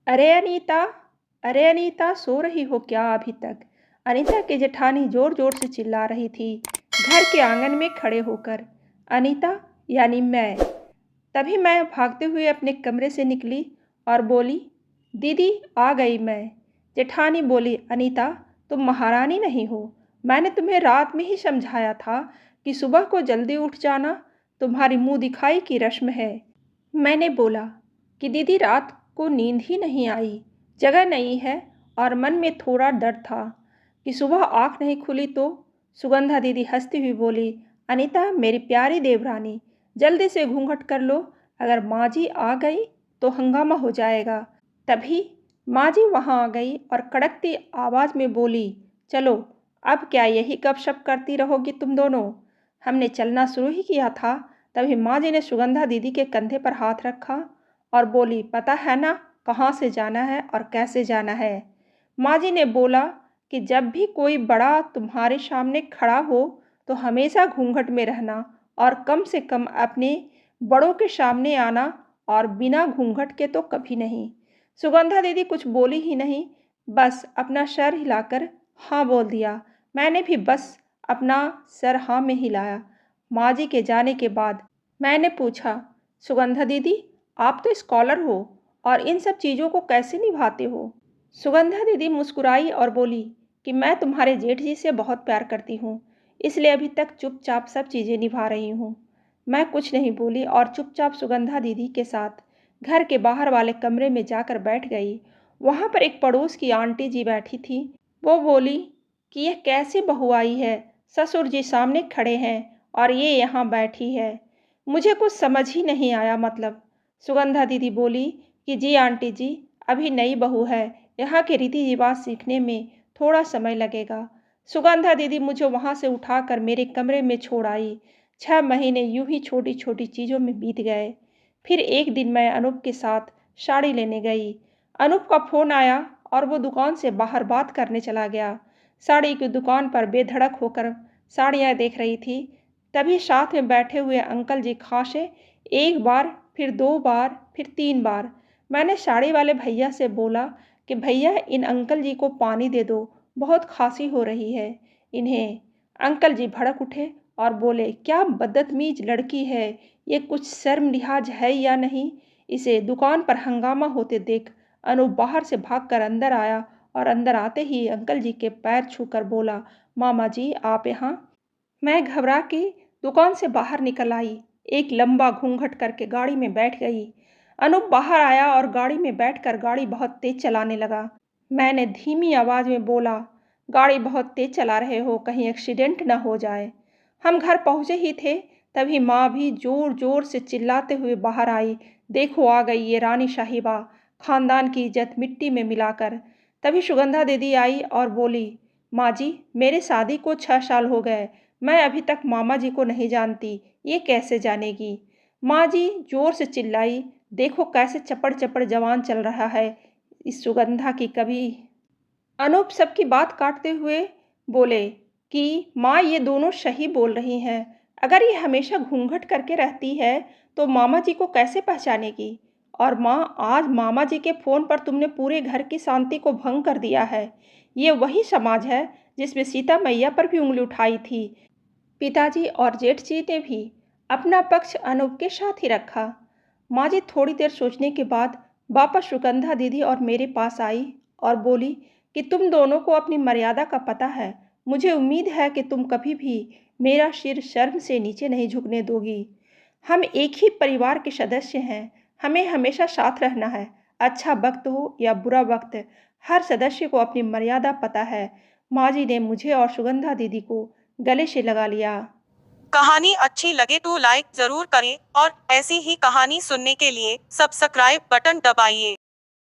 अरे अनीता, अरे अनीता, सो रही हो क्या अभी तक? अनीता की जेठानी जोर जोर से चिल्ला रही थी घर के आंगन में खड़े होकर। अनीता यानी मैं। तभी मैं भागते हुए अपने कमरे से निकली और बोली, दीदी आ गई मैं। जेठानी बोली, अनीता तुम महारानी नहीं हो। मैंने तुम्हें रात में ही समझाया था कि सुबह को जल्दी उठ जाना, तुम्हारी मुंह दिखाई की रस्म है। मैंने बोला कि दीदी रात को नींद ही नहीं आई, जगह नहीं है और मन में थोड़ा डर था कि सुबह आँख नहीं खुली तो। सुगंधा दीदी हंसती हुई बोली, अनीता मेरी प्यारी देवरानी, जल्दी से घूंघट कर लो, अगर माँ जी आ गई तो हंगामा हो जाएगा। तभी माँ जी वहाँ आ गई और कड़कती आवाज़ में बोली, चलो अब क्या यही गपशप करती रहोगी तुम दोनों? हमने चलना शुरू ही किया था, तभी माँ जी ने सुगंधा दीदी के कंधे पर हाथ रखा और बोली, पता है ना कहाँ से जाना है और कैसे जाना है? माँ जी ने बोला कि जब भी कोई बड़ा तुम्हारे सामने खड़ा हो तो हमेशा घूंघट में रहना और कम से कम अपने बड़ों के सामने आना, और बिना घूंघट के तो कभी नहीं। सुगंधा दीदी कुछ बोली ही नहीं, बस अपना सर हिलाकर हाँ बोल दिया। मैंने भी बस अपना सर हाँ में हिलाया। माँ जी के जाने के बाद मैंने पूछा, सुगंधा दीदी आप तो स्कॉलर हो और इन सब चीज़ों को कैसे निभाते हो? सुगंधा दीदी मुस्कुराई और बोली कि मैं तुम्हारे जेठ जी से बहुत प्यार करती हूँ, इसलिए अभी तक चुपचाप सब चीज़ें निभा रही हूँ। मैं कुछ नहीं बोली और चुपचाप सुगंधा दीदी के साथ घर के बाहर वाले कमरे में जाकर बैठ गई। वहाँ पर एक पड़ोस की आंटी जी बैठी थी। वो बोली कि यह कैसी बहू आई है, ससुर जी सामने खड़े हैं और ये यहाँ बैठी है। मुझे कुछ समझ ही नहीं आया मतलब। सुगंधा दीदी बोली कि जी आंटी जी, अभी नई बहू है, यहाँ के रीति रिवाज सीखने में थोड़ा समय लगेगा। सुगंधा दीदी मुझे वहाँ से उठाकर मेरे कमरे में छोड़ आई। 6 महीने यूं ही छोटी छोटी चीज़ों में बीत गए। फिर एक दिन मैं अनूप के साथ साड़ी लेने गई। अनूप का फ़ोन आया और वो दुकान से बाहर बात करने चला गया। साड़ी की दुकान पर बेधड़क होकर साड़ियाँ देख रही थी। तभी साथ में बैठे हुए अंकल जी खांसे, एक बार, फिर 2 बार, फिर 3 बार। मैंने साड़ी वाले भैया से बोला कि भैया इन अंकल जी को पानी दे दो, बहुत खांसी हो रही है इन्हें। अंकल जी भड़क उठे और बोले, क्या बदतमीज लड़की है, ये कुछ शर्म लिहाज है या नहीं? इसे दुकान पर हंगामा होते देख अनूप बाहर से भागकर अंदर आया और अंदर आते ही अंकल जी के पैर छूकर बोला, मामा जी आप यहाँ? मैं घबरा के दुकान से बाहर निकल आई, एक लंबा घूंघट करके गाड़ी में बैठ गई। अनूप बाहर आया और गाड़ी में बैठकर गाड़ी बहुत तेज चलाने लगा। मैंने धीमी आवाज में बोला, गाड़ी बहुत तेज चला रहे हो, कहीं एक्सीडेंट न हो जाए। हम घर पहुंचे ही थे, तभी माँ भी जोर जोर से चिल्लाते हुए बाहर आई, देखो आ गई ये रानी साहिबा, खानदान की इज्जत मिट्टी में मिलाकर। तभी सुगंधा दीदी आई और बोली, माँ जी मेरे शादी को 6 साल हो गए, मैं अभी तक मामा जी को नहीं जानती, ये कैसे जानेगी? माँ जी जोर से चिल्लाई, देखो कैसे चपड़ चपड़ जवान चल रहा है इस सुगंधा की कभी। अनूप सबकी बात काटते हुए बोले कि माँ ये दोनों सही बोल रही हैं, अगर ये हमेशा घूंघट करके रहती है तो मामा जी को कैसे पहचानेगी? और माँ आज मामा जी के फ़ोन पर तुमने पूरे घर की शांति को भंग कर दिया है। ये वही समाज है जिसमें सीता मैया पर भी उंगली उठाई थी। पिताजी और जेठ जी ने भी अपना पक्ष अनूप के साथ ही रखा। माँ जी थोड़ी देर सोचने के बाद वापस सुगंधा दीदी और मेरे पास आई और बोली कि तुम दोनों को अपनी मर्यादा का पता है, मुझे उम्मीद है कि तुम कभी भी मेरा सिर शर्म से नीचे नहीं झुकने दोगी। हम एक ही परिवार के सदस्य हैं, हमें हमेशा साथ रहना है, अच्छा वक्त हो या बुरा वक्त, हर सदस्य को अपनी मर्यादा पता है। माँ जी ने मुझे और सुगंधा दीदी को गले से लगा लिया। कहानी अच्छी लगे तो लाइक जरूर करें और ऐसी ही कहानी सुनने के लिए सब्सक्राइब बटन दबाइए।